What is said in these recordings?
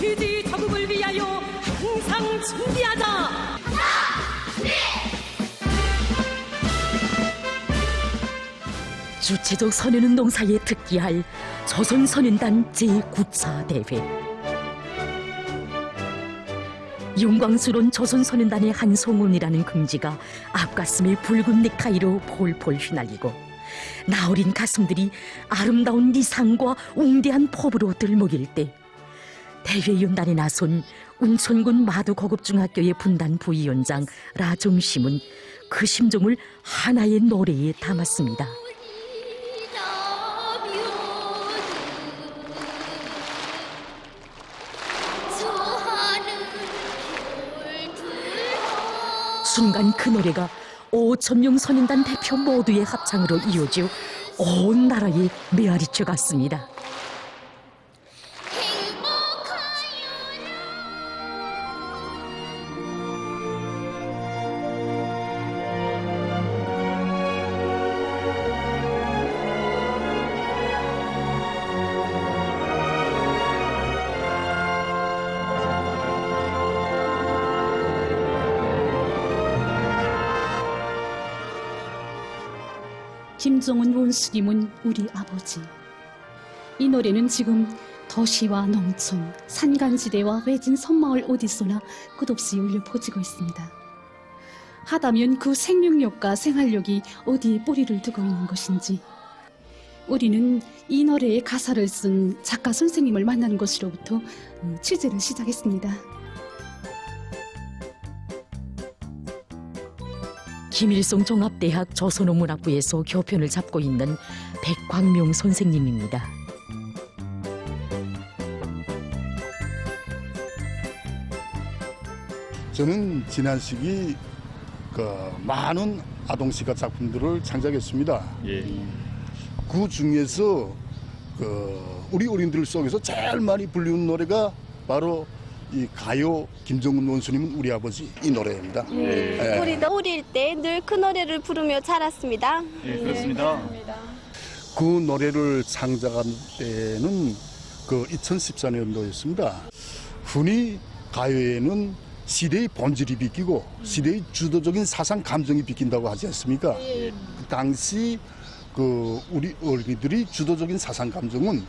의지 적응을 위하여 항상 준비하자. 하나, 준비! 주체적 선언운동 사이에 특기할 조선선언단 제9차 대회. 영광스러운 조선선언단의 한송운이라는 긍지가 앞가슴에 붉은 넥타이로 폴폴 휘날리고 나어린 가슴들이 아름다운 리상과 웅대한 포부로 들먹일 때 대회 연단에 나선 운천군 마두고급중학교의 분단 부위원장 라종심은 그 심정을 하나의 노래에 담았습니다. 순간 그 노래가 5,000명 선인단 대표 모두의 합창으로 이어져 온 나라에 메아리쳐 갔습니다. 김정은 원수님은 우리 아버지. 이 노래는 지금 도시와 농촌, 산간지대와 외진 섬마을 어디서나 끝없이 울려 퍼지고 있습니다. 하다면 그 생명력과 생활력이 어디에 뿌리를 두고 있는 것인지 우리는 이 노래의 가사를 쓴 작가 선생님을 만나는 것으로부터 취재를 시작했습니다. 김일성 종합대학 조선어문학부에서 교편을 잡고 있는 백광명 선생님입니다. 저는 지난 시기 많은 아동시가 작품들을 창작했습니다. 예. 그 중에서 우리 어린들 속에서 제일 많이 불리운 노래가 바로 이 가요 김정은 원수님은 우리 아버지 이 노래입니다. 예. 우리도 어릴 때 늘 그 노래를 부르며 자랐습니다. 예, 그렇습니다. 그 노래를 창작한 때는 2014년도였습니다. 흔히 가요에는 시대의 본질이 비끼고 시대의 주도적인 사상 감정이 비낀다고 하지 않습니까? 예. 그 당시 우리 어린이들이 주도적인 사상 감정은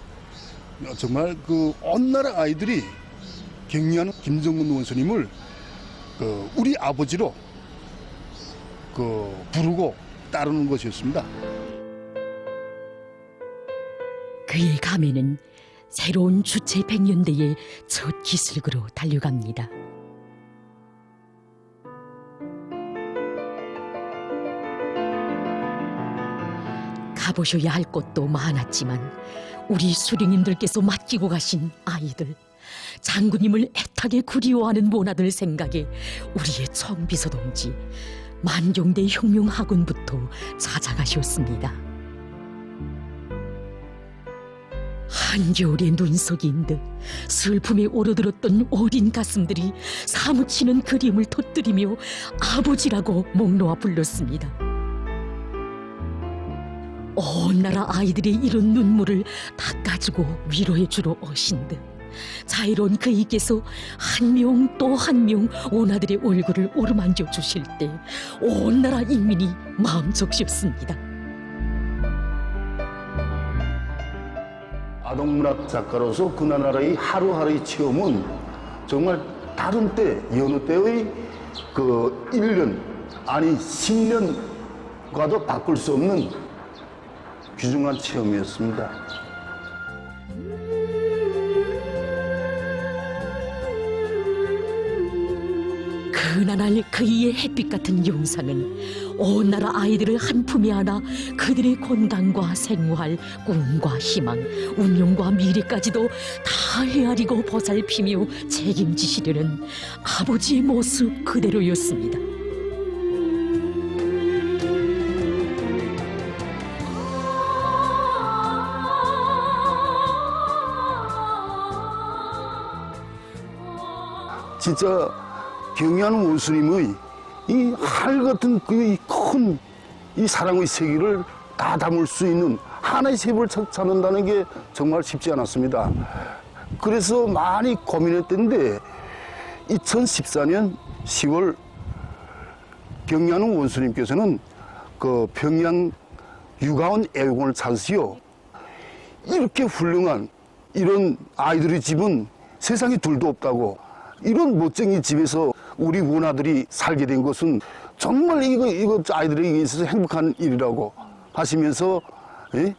정말 온 나라 아이들이 경리하는 김정은 원수님을 우리 아버지로 부르고 따르는 것이었습니다. 그의 감에는 새로운 주체 100년대의 첫 기슭으로 달려갑니다. 가보셔야 할 곳도 많았지만 우리 수령님들께서 맡기고 가신 아이들, 장군님을 애타게 그리워하는 모나들 생각에 우리의 청비서동지 만경대 혁명학원부터 찾아가셨습니다. 한겨울의 눈속인 듯 슬픔에 오르들었던 어린 가슴들이 사무치는 그림을 터뜨리며 아버지라고 목 놓아 불렀습니다. 온 나라 아이들의 이런 눈물을 닦아주고 위로해주러 오신 듯 자유로운 그이께서 한 명 또 한 명 오나들의 얼굴을 오르만져 주실 때 온 나라 인민이 마음 적셨습니다. 아동문학 작가로서 그 나라의 하루하루의 체험은 정말 다른 때, 여느 때의 1년, 아니 10년과도 바꿀 수 없는 귀중한 체험이었습니다. 그나날 그이의 햇빛 같은 영상은 온 나라 아이들을 한 품에 안아 그들의 건강과 생활, 꿈과 희망, 운명과 미래까지도 다 헤아리고 보살피며 책임지시려는 아버지의 모습 그대로였습니다. 진짜 경의하는 원수님의 이 하늘 같은 그 큰 이 사랑의 세계를 다 담을 수 있는 하나의 세부를 찾는다는 게 정말 쉽지 않았습니다. 그래서 많이 고민했던데 2014년 10월 경리하는 원수님께서는 그 평양 유가원 애육원을 찾으시오. 이렇게 훌륭한 이런 아이들의 집은 세상에 둘도 없다고, 이런 멋쟁이 집에서 우리 원아들이 살게 된 것은 정말 이거 아이들에게 있어서 행복한 일이라고 하시면서, 예?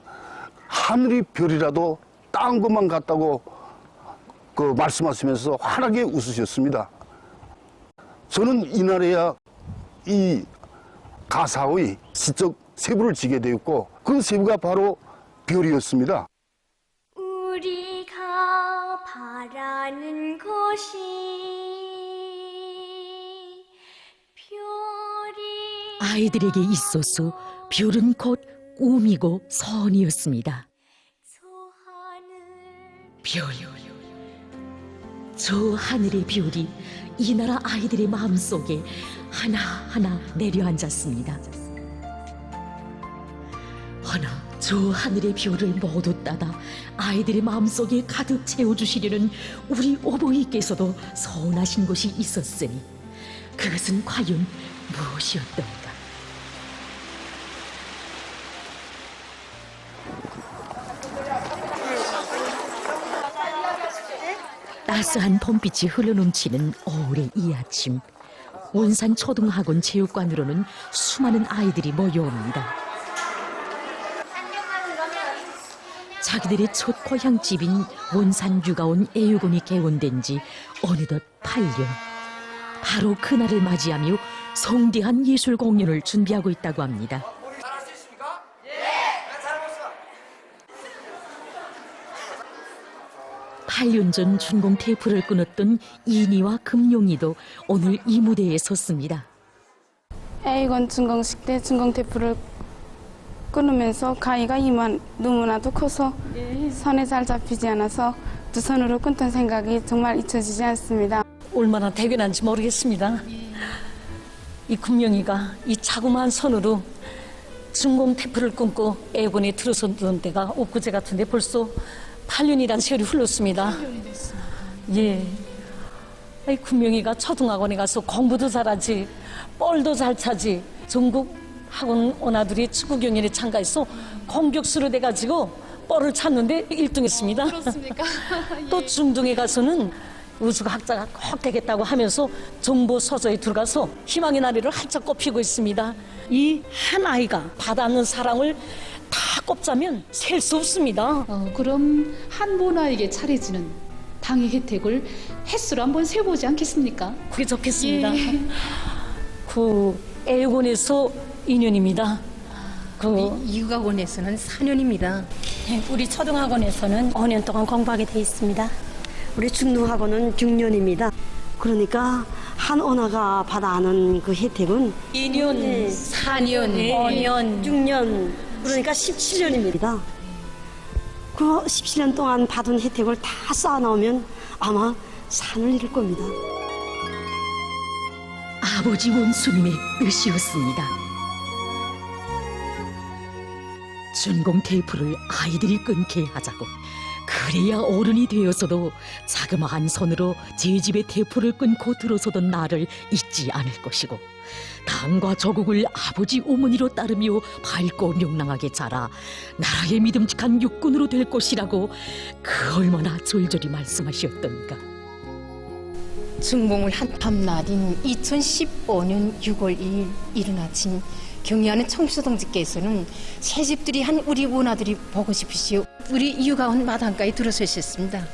하늘이 별이라도 따은 것만 같다고 그 말씀하시면서 환하게 웃으셨습니다. 저는 이날에야 이 가사의 시적 세부를 지게 되었고, 그 세부가 바로 별이었습니다. 우리가 바라는 것이 별이 아이들에게 있어서 별은 곧 꿈이고 선이었습니다. 저 하늘 별, 저 하늘의 별이 이 나라 아이들의 마음속에 하나하나 내려앉았습니다. 허나 저 하늘의 별을 모두 따다 아이들의 마음속에 가득 채워주시려는 우리 어버이께서도 선하신 것이 있었으니 그것은 과연 무엇이었던가. 따스한 봄빛이 흘러넘치는 어울의 이 아침, 원산 초등학원 체육관으로는 수많은 아이들이 모여옵니다. 자기들의 첫 고향집인 원산 유가원 애육원이 개원된 지 어느덧 8년. 바로 그날을 맞이하며 성대한 예술 공연을 준비하고 있다고 합니다. 잘할 수 있습니까? 예! 잘하고 있어. 8년 전 준공 테이프를 끊었던 이니와 금용이도 오늘 이 무대에 섰습니다. 애육원 준공식 때 준공 테이프를 끊으면서 가위가 너무나도 커서 손에 잘 잡히지 않아서 두 손으로 끊던 생각이 정말 잊혀지지 않습니다. 얼마나 대견한지 모르겠습니다. 이 금명이가 이 자그마한 손으로 준공 테이프를 끊고 애육원에 들어섰던 때가 엊그제 같은데 벌써 8년이란 세월이 흘렀습니다. 8년이 됐습니다. 예. 이 금명이가 초등학원에 가서 공부도 잘하지, 뻘도 잘 차지, 전국 학원 원아들이 축구 경연에 참가해서 공격수로 돼가지고 뻘을 찾는데 1등했습니다. 그렇습니까? 또 중등에 가서는 우주과학자가 꼭 되겠다고 하면서 정보 서서히 들어가서 희망의 나래를 활짝 꼽히고 있습니다. 이 한 아이가 받아는 사랑을 다 꼽자면 셀 수 없습니다. 그럼 한 모나에게 차려지는 당의 혜택을 횟수로 한번 세보지 않겠습니까? 그게 좋겠습니다. 예. 그 애육원에서 2년입니다. 유가원에서는 4년입니다. 우리 초등학원에서는 5년 동안 공부하게 돼 있습니다. 우리 중등학원은 6년입니다. 그러니까 한 언어가 받아하는 그 혜택은 2년, 4년, 5년, 6년, 그러니까 17년입니다. 그 17년 동안 받은 혜택을 다 쌓아놓으면 아마 산을 이룰 겁니다. 아버지 원수님의 뜻이었습니다. 준공 테이프를 아이들이 끊게 하자고. 그래야 어른이 되어서도 자그마한 손으로 제 집의 테이프를 끊고 들어서던 나를 잊지 않을 것이고, 당과 조국을 아버지 어머니로 따르며 밝고 명랑하게 자라 나라의 믿음직한 육군으로 될 것이라고 그 얼마나 절절히 말씀하셨던가. 준공을 한 밤날인 2015년 6월 2일 이른 아침 경리하는 청소동지께서는 새집들이 한 우리 원아들이 보고 싶으시오 우리 유가원 마당가에 들어서셨습니다.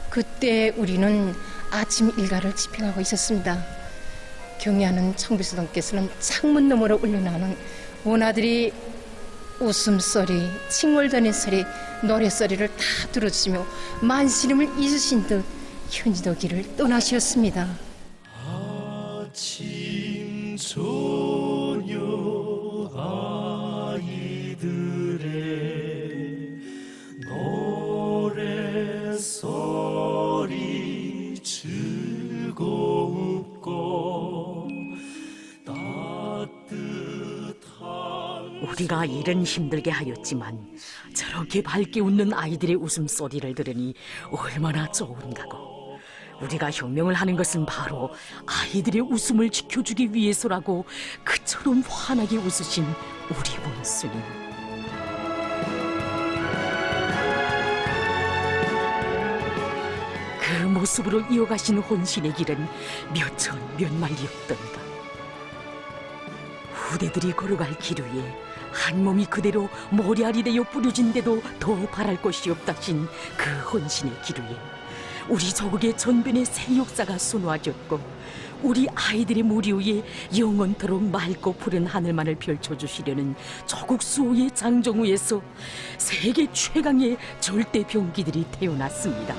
그때 우리는 아침 일과를 집행하고 있었습니다. 경리하는 청비서동께서는 창문 너머로 울려나는 원아들이 웃음소리, 칭얼거리는 소리, 노래소리를 다 들어주시며 만시름을 잊으신 듯 현지도 길을 떠나셨습니다. 아침 저녁 아이들의 노래소리 즐겁고 따뜻한 우리가 일은 힘들게 하였지만 저런 이렇게 밝게 웃는 아이들의 웃음소리를 들으니 얼마나 좋은가고. 우리가 혁명을 하는 것은 바로 아이들의 웃음을 지켜주기 위해서라고 그처럼 환하게 웃으신 우리 원수님. 그 모습으로 이어가신 혼신의 길은 몇천 몇만리였던가. 후대들이 걸어갈 길 위에 한 몸이 그대로 머리알이 되어 뿌려진데도 더 바랄 것이 없다신 그 혼신의 길 위에 우리 조국의 전변의 새 역사가 수놓아졌고 우리 아이들의 머리 위에 영원토록 맑고 푸른 하늘만을 펼쳐주시려는 조국 수호의 장정우에서 세계 최강의 절대 병기들이 태어났습니다.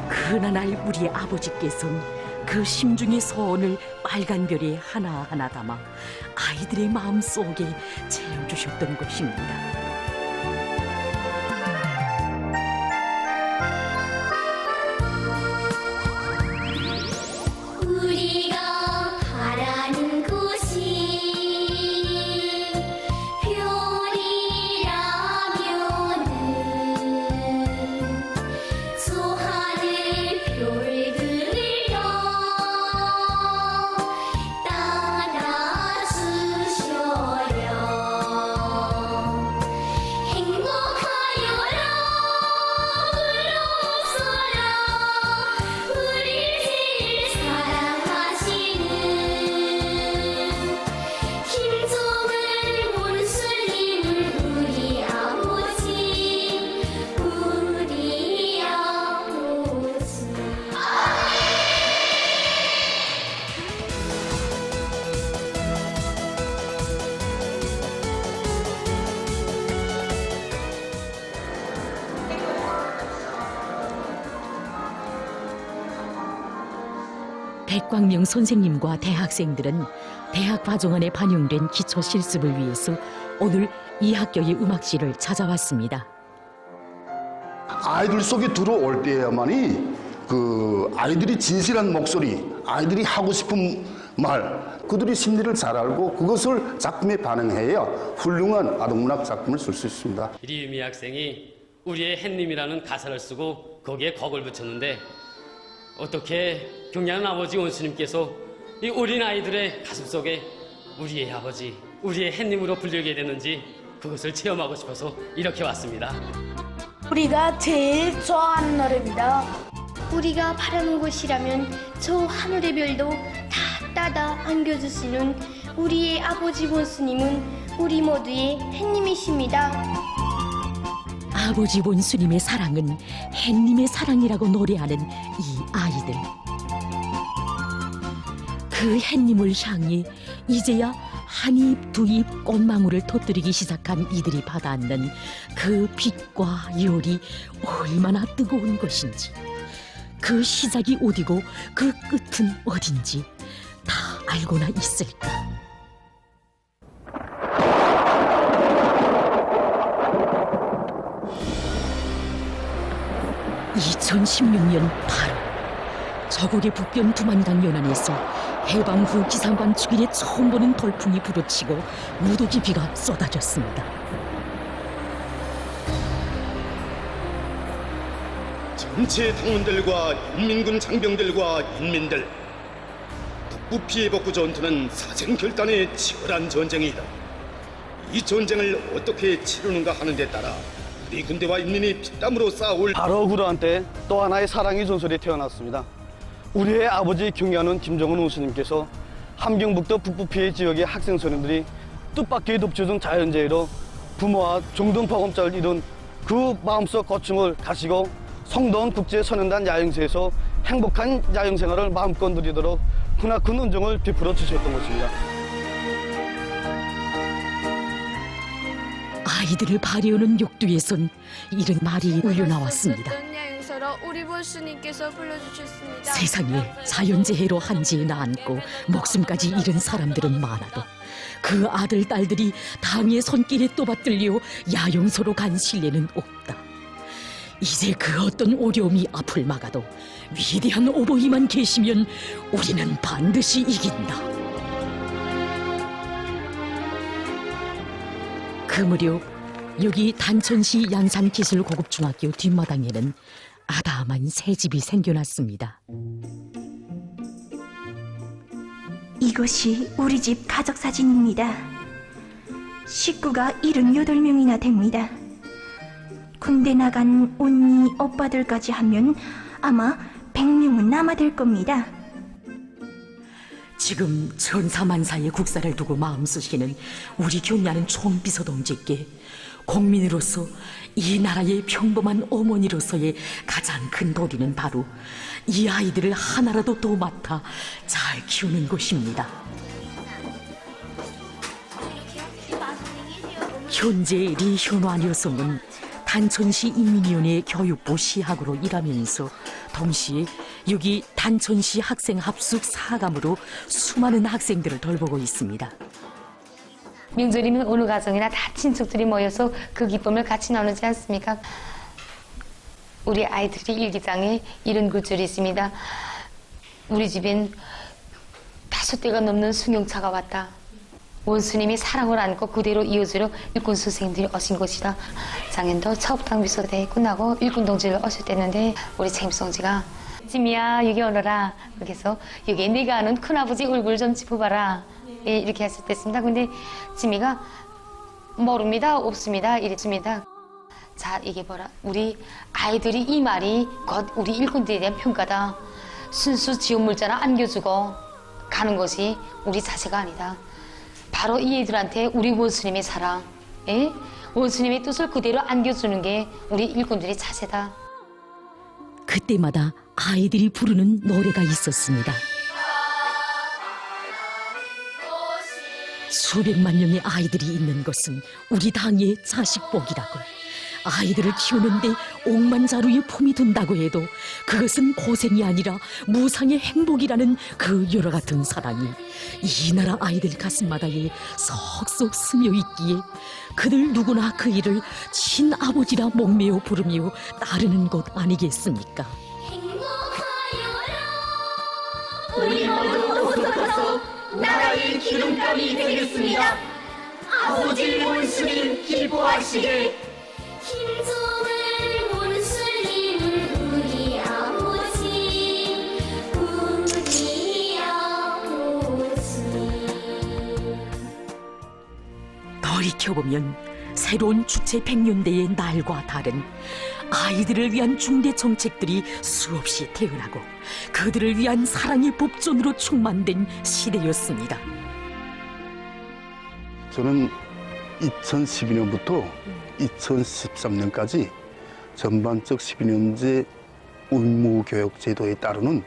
그날 우리 아버지께서는 그 심중의 소원을 빨간 별에 하나하나 담아 아이들의 마음속에 채워주셨던 것입니다. 우리가 바라는 곳이 별이라면은 저 하늘 별들여 따라주셔요. 행복하여라 울어서라 우리 제일 사랑하시는 김정은 원수님은 우리 아버지 우리 아버지. 백광명 선생님과 대학생들은 대학 과정안에 반영된 기초 실습을 위해서 오늘 이 학교의 음악실을 찾아왔습니다. 아이들 속에 들어올 때야만이 그 아이들이 진실한 목소리, 아이들이 하고 싶은 말, 그들의 심리를 잘 알고 그것을 작품에 반영해야 훌륭한 아동문학 작품을 쓸 수 있습니다. 이리유미 학생이 우리의 햇님이라는 가사를 쓰고 거기에 곡을 붙였는데 어떻게 경량한 아버지 원수님께서 이 어린 아이들의 가슴속에 우리의 아버지, 우리의 햇님으로 불리게 됐는지 그것을 체험하고 싶어서 이렇게 왔습니다. 우리가 제일 좋아하는 노래입니다. 우리가 바라는 곳이라면 저 하늘의 별도 다 따다 안겨주시는 우리의 아버지 원수님은 우리 모두의 햇님이십니다. 아버지 원수님의 사랑은 햇님의 사랑이라고 노래하는 이 아이들. 그 햇님을 향해 이제야 한 입 두 입 꽃망울을 터뜨리기 시작한 이들이 받아안는 그 빛과 열이 얼마나 뜨거운 것인지, 그 시작이 어디고 그 끝은 어딘지 다 알고나 있을까. 2016년 8월 저국의 북변 두만강 연안에서 해방 후 기상관 축일에 처음 보는 돌풍이 부딪히고 무더기 비가 쏟아졌습니다. 전체 당원들과 인민군 장병들과 인민들, 북부 피해복구 전투는 사생결단의 치열한 전쟁이다. 이 전쟁을 어떻게 치르는가 하는 데 따라 우리 군대와 인민이 피땀으로 쌓아올 바로 그러한 때 또 하나의 사랑의 전설이 태어났습니다. 우리의 아버지 경의하는 김정은 원수님께서 함경북도 북부 피해 지역의 학생 소년들이 뜻밖의 덮쳐진 자연재해로 부모와 종등파검자를 잃은 그 마음속 고충을 가시고 성도원 국제소년단 야영소에서 행복한 야영생활을 마음껏 누리도록 크나큰 은정을 베풀어 주셨던 것입니다. 아이들을 발휘하는 욕두에선 이런 말이 울려나왔습니다. 우리 원수님께서 불러주셨습니다. 세상에 자연재해로 한지에 나앉고 목숨까지 잃은 사람들은 많아도 그 아들, 딸들이 당의 손길에 떠받들려 야영소로 간 신뢰는 없다. 이제 그 어떤 어려움이 앞을 막아도 위대한 어버이만 계시면 우리는 반드시 이긴다. 그 무렵 여기 단천시 양산기술고급중학교 뒷마당에는 아담한 새 집이 생겨났습니다. 이것이 우리 집 가족사진입니다. 식구가 78명이나 됩니다. 군대 나간 언니, 오빠들까지 하면 아마 100명은 남아될 겁니다. 지금 천사만사의 국사를 두고 마음 쓰시는 우리 경야는 총비서동지께 국민으로서 이 나라의 평범한 어머니로서의 가장 큰 도리는 바로 이 아이들을 하나라도 더 맡아 잘 키우는 것입니다. 현재 리현화 여성은 단천시 인민위원회 교육부 시학으로 일하면서 동시에 여기 단천시 학생 합숙 사감으로 수많은 학생들을 돌보고 있습니다. 명절이면 어느 가정이나 다 친척들이 모여서 그 기쁨을 같이 나누지 않습니까? 우리 아이들이 일기장에 이런 글줄이 있습니다. 우리 집엔 5대가 넘는 승용차가 왔다. 원수님이 사랑을 안고 그대로 이어주려 일꾼 선생님들이 오신 것이다. 작년도 차업당 비서대 끝나고 일꾼 동지를 오셨댔는데 우리 책임성지가 지미야 여기 오너라. 그래서 여기 내가 아는 큰아버지 얼굴 좀 짚어봐라. 예, 이렇게 하셨댔습니다. 근데 지미가 모릅니다. 없습니다. 이랬습니다. 자, 이게 뭐라. 우리 아이들이 이 말이 곧 우리 일꾼들에 대한 평가다. 순수 지원 물자나 안겨주고 가는 것이 우리 자세가 아니다. 바로 이 애들한테 우리 원수님의 사랑, 예? 원수님의 뜻을 그대로 안겨주는 게 우리 일꾼들의 자세다. 그때마다 아이들이 부르는 노래가 있었습니다. 수백만 명의 아이들이 있는 것은 우리 당의 자식복이라고. 아이들을 키우는데 억만자루에 품이 든다고 해도 그것은 고생이 아니라 무상의 행복이라는 그 여러 같은 사랑이 이 나라 아이들 가슴마다에 쏙쏙 스며 있기에 그들 누구나 그 일을 친아버지라 목매어 부르며 따르는 것 아니겠습니까? 우리 모두 옷을 나라의 기름감이 되겠습니다. 아버지 원수님 기뻐하시길. 김종을 원수님은 우리 아버지, 우리 아버지. 돌이켜보면 새로운 주체 100년대의 날과 다른 아이들을 위한 중대 정책들이 수없이 태어나고 그들을 위한 사랑의 법전으로 충만된 시대였습니다. 저는 2012년부터 2013년까지 전반적 12년제 의무교육 제도에 따르는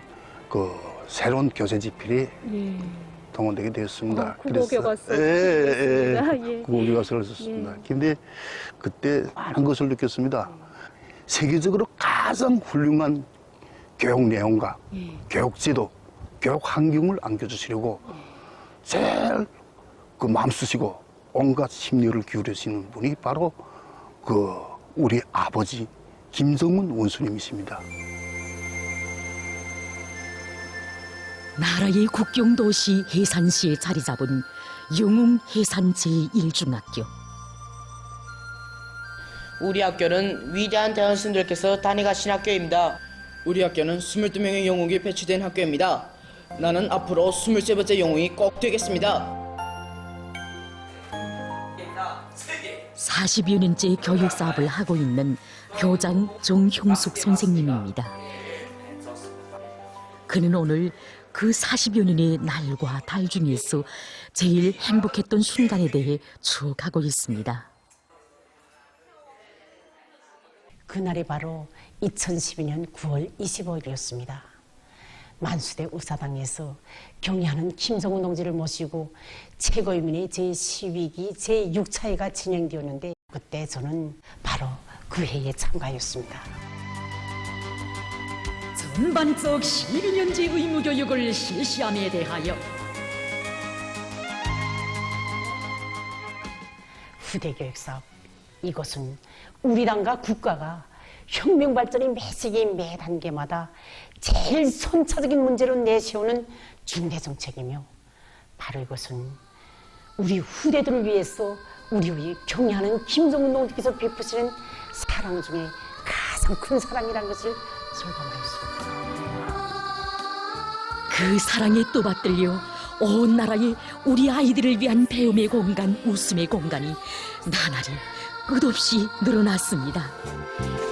그 새로운 교재 집필에 동원되게 되었습니다. 국어교과서 국어교과서를 썼습니다. 근데 그때 많은 것을 느꼈습니다. 세계적으로 가장 훌륭한 교육 내용과 교육 제도, 교육 환경을 안겨주시려고 제일 그 마음 쓰시고 온갖 심려를 기울이시는 분이 바로 그 우리 아버지 김정은 원수님이십니다. 나라의 국경도시 해산시에 자리 잡은 영웅 해산 제1중학교. 우리 학교는 위대한 대원신들께서 다니가신 학교입니다. 우리 학교는 22명의 영웅이 배치된 학교입니다. 나는 앞으로 23번째 영웅이 꼭 되겠습니다. 40여 년째 교육 사업을 하고 있는 교장 정형숙 선생님입니다. 그는 오늘 그 40여 년의 날과 달 중에서 제일 행복했던 순간에 대해 추억하고 있습니다. 그날이 바로 2012년 9월 25일이었습니다. 만수대 우사당에서 경의하는 김정은 동지를 모시고 최고위민의 제12기 제6차회가 진행되었는데 그때 저는 바로 그 회의에 참가했습니다. 전반적 12년제 의무교육을 실시함에 대하여 후대교육사업, 이것은 우리 당과 국가가 혁명 발전의 매 시기 매 단계마다 제일 선차적인 문제로 내세우는 중대 정책이며 바로 이것은 우리 후대들을 위해서 우리의 경애하는 김정은 동지께서 베푸시는 사랑 중에 가장 큰 사랑이라는 것을 절감하였습니다. 그 사랑에 또 받들려 온 나라에 우리 아이들을 위한 배움의 공간, 웃음의 공간이 나날이 끝없이 늘어났습니다.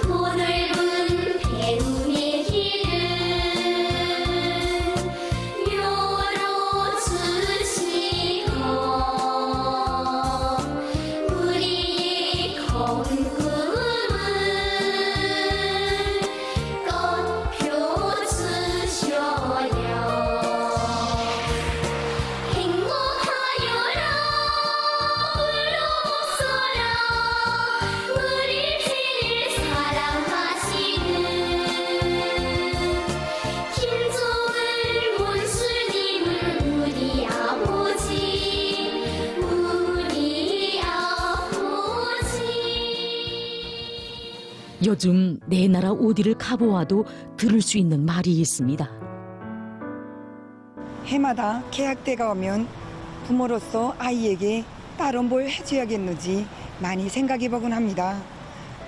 넓은 배움의 길을 열어주시고 우리의 검은 꿈을 꽃펴주셔요. 행복하여라 울어서라 우리 제일 사랑하시는 김정은 원수님은 우리 아버지 우리 아버지. 요즘 내 나라 어디를 가보아도 들을 수 있는 말이 있습니다. 해마다 개학 때가 오면 부모로서 아이에게 딸은 뭘 해줘야겠는지 많이 생각해보곤 합니다.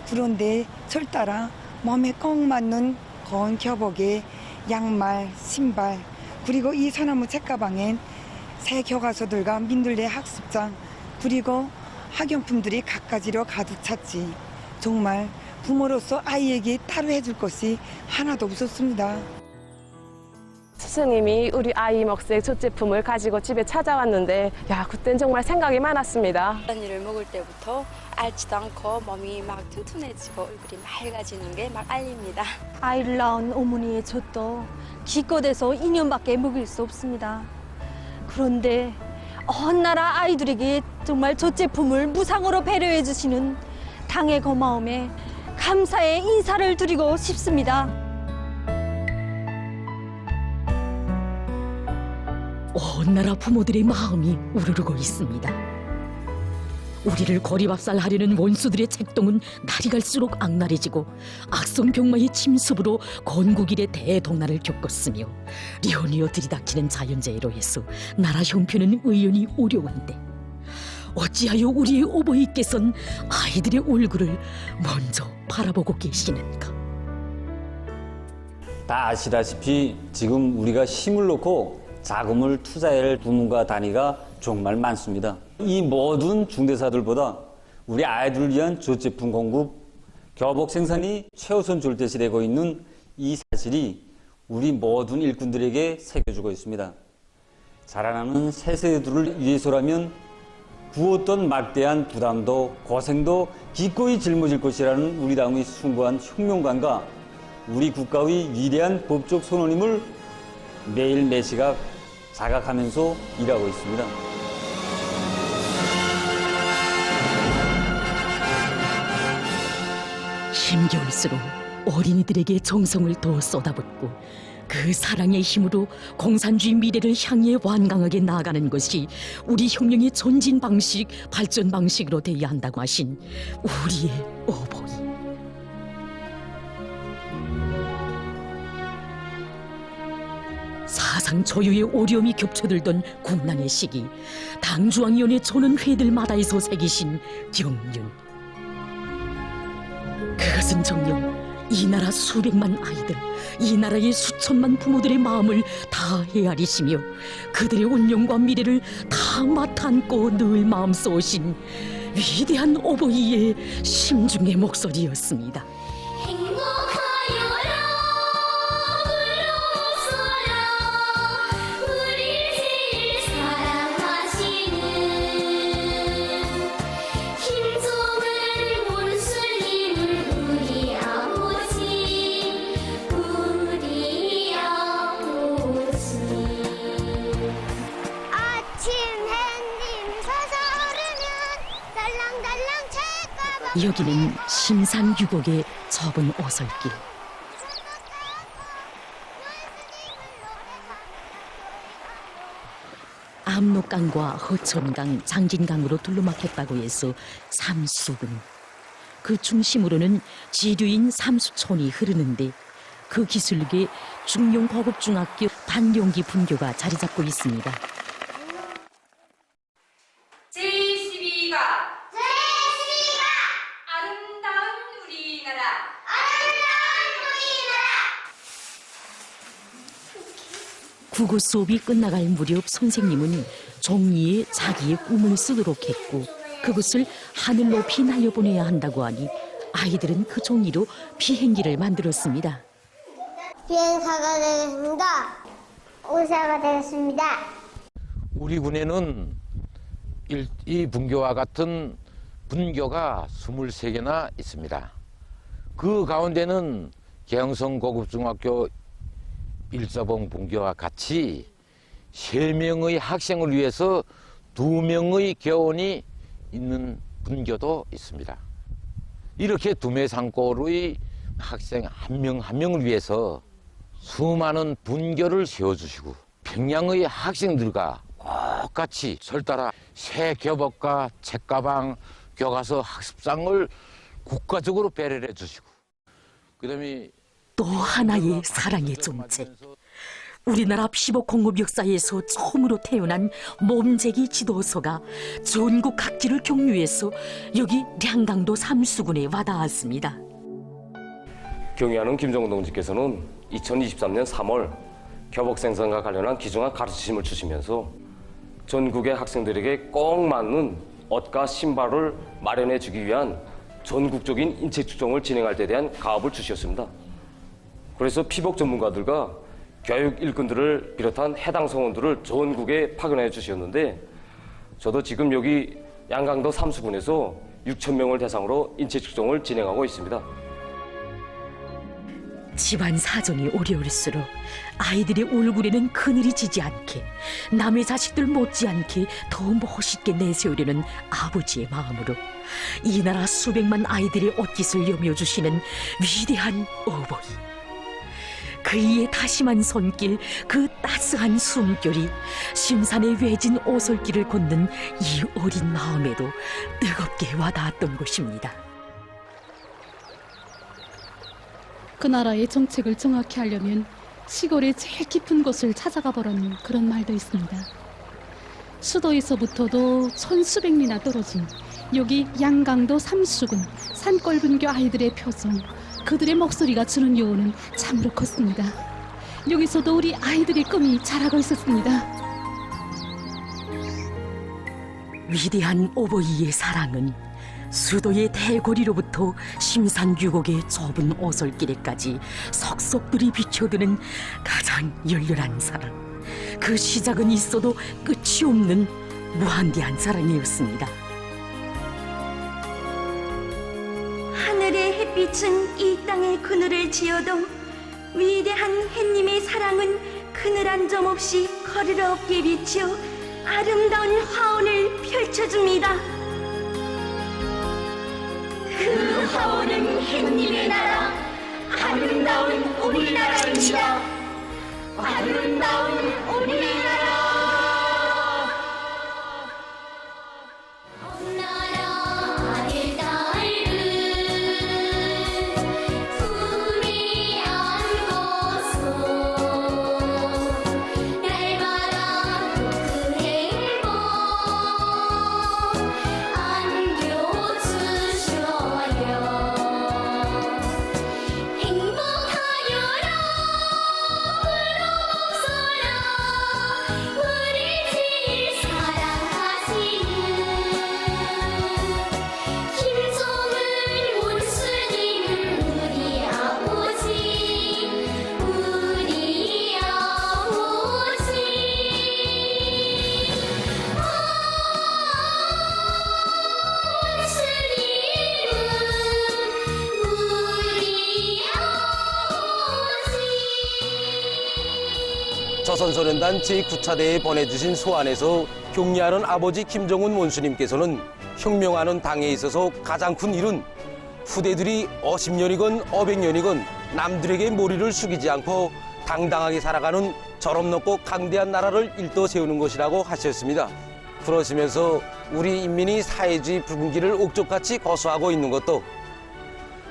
그런데 절 따라 몸에 꼭 맞는 거운 교복에 양말, 신발, 그리고 이 소나무 책가방엔 새 교과서들과 민들레 학습장, 그리고 학용품들이 갖가지로 가득 찼지. 정말 부모로서 아이에게 따로 해줄 것이 하나도 없었습니다. 스승님이 우리 아이 몫의 젖제품을 가지고 집에 찾아왔는데 그땐 정말 생각이 많았습니다. 이를 먹을 때부터 앓지도 않고 몸이 막 튼튼해지고 얼굴이 맑아지는 게 막 알립니다. 아이를 낳은 어머니의 젖도 기껏해서 2년밖에 먹일 수 없습니다. 그런데 온 나라 아이들에게 정말 젖제품을 무상으로 배려해 주시는 당의 고마움에 감사의 인사를 드리고 싶습니다. 온 나라 부모들의 마음이 우르르고 있습니다. 우리를 거리밥살하려는 원수들의 책동은 날이 갈수록 악랄해지고 악성병마의 침습으로 건국일의 대동난을 겪었으며 리언이어 들이닥치는 자연재해로 해서 나라 형편은 의연히 어려운데 어찌하여 우리의 어버이께서는 아이들의 얼굴을 먼저 바라보고 계시는가? 다 아시다시피 지금 우리가 힘을 놓고 자금을 투자해야 할 부문과 단위가 정말 많습니다. 이 모든 중대사들보다 우리 아이들을 위한 젖제품 공급, 교복 생산이 최우선 절대시 되고 있는 이 사실이 우리 모든 일꾼들에게 새겨주고 있습니다. 자라나는 새 세대들을 위해서라면 그 어떤 막대한 부담도 고생도 기꺼이 짊어질 것이라는 우리 당의 숭고한 혁명관과 우리 국가의 위대한 법적 선언임을 매일 매시각 자각하면서 일하고 있습니다. 힘겨울수록 어린이들에게 정성을 더 쏟아붓고 그 사랑의 힘으로 공산주의 미래를 향해 완강하게 나아가는 것이 우리 혁명의 전진 방식, 발전 방식으로 되어야 한다고 하신 우리의 어버이. 사상 초유의 어려움이 겹쳐들던 국난의 시기, 당중앙위원회 전원회들마다에서 새기신 경륜. 그것은 정녕 이 나라 수백만 아이들, 이 나라의 수천만 부모들의 마음을 다 헤아리시며 그들의 운명과 미래를 다 맡안고 늘 마음 쏘신 위대한 어버이의 심중의 목소리였습니다. 행복하여라 울어서라 우리 제일 사랑하시는 김정은 원수님은 우리 아버지 우리 아버지. 아침 햇님 서서르면 달랑달랑 책가방. 여기는 심산유곡의 좁은 오솔길. 압록강과 허천강, 장진강으로 둘러막혔다고 해서 삼수군. 그 중심으로는 지류인 삼수촌이 흐르는데 그 기슭에 중용고급중학교 단용기 분교가 자리 잡고 있습니다. 제12가 국어 수업이 끝나갈 무렵 선생님은 종이에 자기의 꿈을 쓰도록 했고 그것을 하늘 높이 날려보내야 한다고 하니 아이들은 그 종이로 비행기를 만들었습니다. 비행사가 되겠습니다. 의사가 되겠습니다. 우리 군에는 이 분교와 같은 분교가 23개나 있습니다. 그 가운데는 계양성 고급중학교 일서봉 분교와 같이 3명의 학생을 위해서 2명의 교원이 있는 분교도 있습니다. 이렇게 두매산골의 학생 한 명 한 명을 위해서 수많은 분교를 세워주시고 평양의 학생들과 똑같이 철따라 새 교복과 책가방, 교과서, 학습상을 국가적으로 배려를 해주시고 그다음에 또 하나의 사랑의 존재. 우리나라 피복공업 역사에서 처음으로 태어난 몸재기 지도서가 전국 각지를 경유해서 여기 량강도 삼수군에 와닿았습니다. 경의하는 김정은 동지께서는 2023년 3월 교복 생산과 관련한 귀중한 가르치심을 주시면서 전국의 학생들에게 꼭 맞는 옷과 신발을 마련해 주기 위한 전국적인 인체 추종을 진행할 때 대한 가업을 주셨습니다. 그래서 피복 전문가들과 교육 일꾼들을 비롯한 해당 성원들을 전국에 파견해 주셨는데 저도 지금 여기 양강도 삼수군에서 6,000명을 대상으로 인체 추종을 진행하고 있습니다. 집안 사정이 어려울수록 아이들의 얼굴에는 그늘이 지지 않게 남의 자식들 못지않게 더 멋있게 내세우려는 아버지의 마음으로 이 나라 수백만 아이들의 옷깃을 여며주시는 위대한 어버이. 그이의 다심한 손길, 그 따스한 숨결이 심산의 외진 오솔길을 걷는 이 어린 마음에도 뜨겁게 와닿았던 것입니다. 그 나라의 정책을 정확히 하려면 시골의 제일 깊은 곳을 찾아가 보라는 그런 말도 있습니다. 수도에서부터도 천수백 리나 떨어진 여기 양강도 삼수군 산골분교 아이들의 표정, 그들의 목소리가 주는 여운은 참으로 컸습니다. 여기서도 우리 아이들의 꿈이 자라고 있었습니다. 위대한 어버이의 사랑은 수도의 대거리로부터 심산유곡의 좁은 오솔길에까지 속속들이 비춰드는 가장 열렬한 사랑. 그 시작은 있어도 끝이 없는 무한대한 사랑이었습니다. 하늘의 햇빛은 이 땅의 그늘을 지어도 위대한 햇님의 사랑은 그늘 한 점 없이 거리롭게 비치어 아름다운 화원을 펼쳐줍니다. 그 화원은 햇님의 나라, 아름다운 우리나라입니다. 아름다운 우리나라. 조선소련단 제9차대에 보내주신 소환에서 격려하는 아버지 김정은 원수님께서는 혁명하는 당에 있어서 가장 큰 일은 후대들이 50년이건 500년이건 남들에게 머리를 숙이지 않고 당당하게 살아가는 저럼 높고 강대한 나라를 일떠 세우는 것이라고 하셨습니다. 그러시면서 우리 인민이 사회주의 붉은 길을 옥족같이 거수하고 있는 것도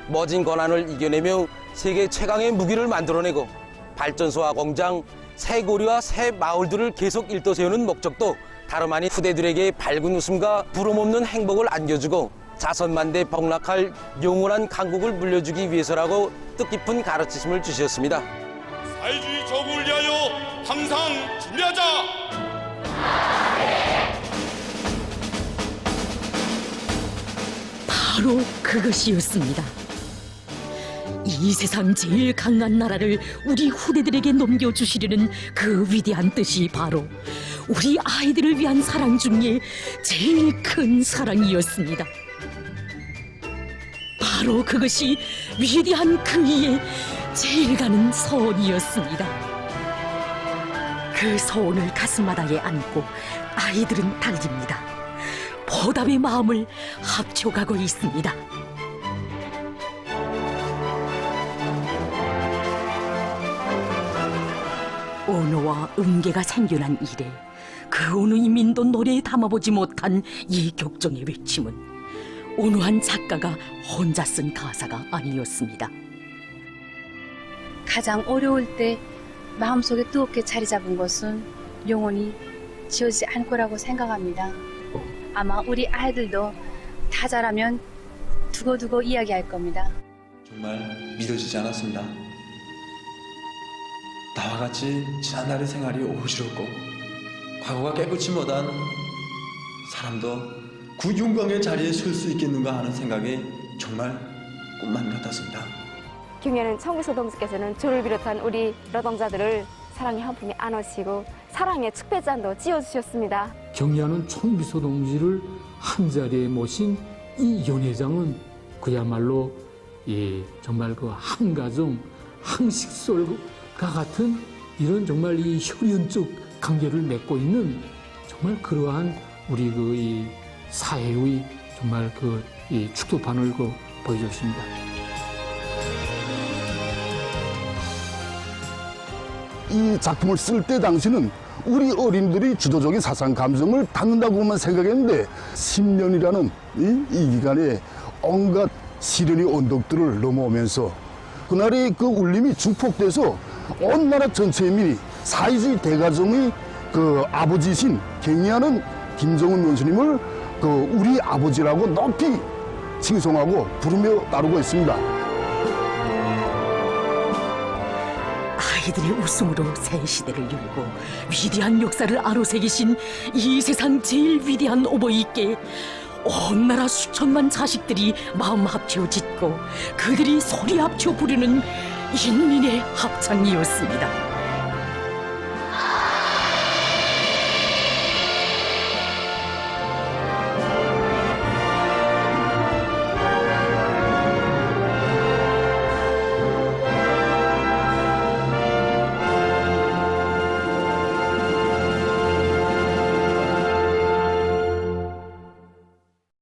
모진 고난을 이겨내며 세계 최강의 무기를 만들어내고 발전소와 공장, 새 고리와 새 마을들을 계속 일떠 세우는 목적도 다름 아닌 후대들에게 밝은 웃음과 부름없는 행복을 안겨주고 자선만대 복락할 영원한 강국을 물려주기 위해서라고 뜻깊은 가르치심을 주셨습니다. 자유주의 저국을 위하여 항상 준비하자. 바로 그것이었습니다. 이 세상 제일 강한 나라를 우리 후대들에게 넘겨주시려는 그 위대한 뜻이 바로 우리 아이들을 위한 사랑 중에 제일 큰 사랑이었습니다. 바로 그것이 위대한 그 이의 제일 가는 서원이었습니다. 그 서원을 가슴마다에 안고 아이들은 달립니다. 보답의 마음을 합쳐가고 있습니다. 언어와 음계가 생겨난 이래 그 어느 인민도 노래에 담아보지 못한 이 격정의 외침은 어느 한 작가가 혼자 쓴 가사가 아니었습니다. 가장 어려울 때 마음속에 뜨겁게 자리 잡은 것은 영원히 지워지지 않을 거라고 생각합니다. 아마 우리 아이들도 다 자라면 두고두고 이야기할 겁니다. 정말 믿어지지 않았습니다. 나와 같이 지난날의 생활이 어지럽고 과거가 깨끗이 못한 사람도 그 영광의 자리에 설 수 있겠는가 하는 생각이 정말 꿈만 같았습니다. 경야는 청기소 동지께서는 저를 비롯한 우리 노동자들을 사랑의 한 품에 안으시고 사랑의 축배잔도 찧어주셨습니다. 경야는 총비서 동지를 한자리에 모신 이 연회장은 그야말로 정말 그 한가정, 항식솔과 같은 이런 정말 이 혈연적 관계를 맺고 있는 정말 그러한 우리 이 사회의 정말 이 축도판을 보여줬습니다. 이 작품을 쓸 때 당시는 우리 어린들이 주도적인 사상 감정을 담는다고만 생각했는데 10년이라는 이 기간에 온갖 시련의 언덕들을 넘어오면서 그날의 그 울림이 증폭돼서 온 나라 전체의 민이 사회주의 대가정의 그 아버지신 경의하는 김정은 원수님을 그 우리 아버지라고 높이 칭송하고 부르며 따르고 있습니다. 아이들의 웃음으로 새 시대를 열고 위대한 역사를 아로새기신 이 세상 제일 위대한 어버이께 온 나라 수천만 자식들이 마음 합쳐 짓고 그들이 소리 합쳐 부르는 인민의 합창이었습니다.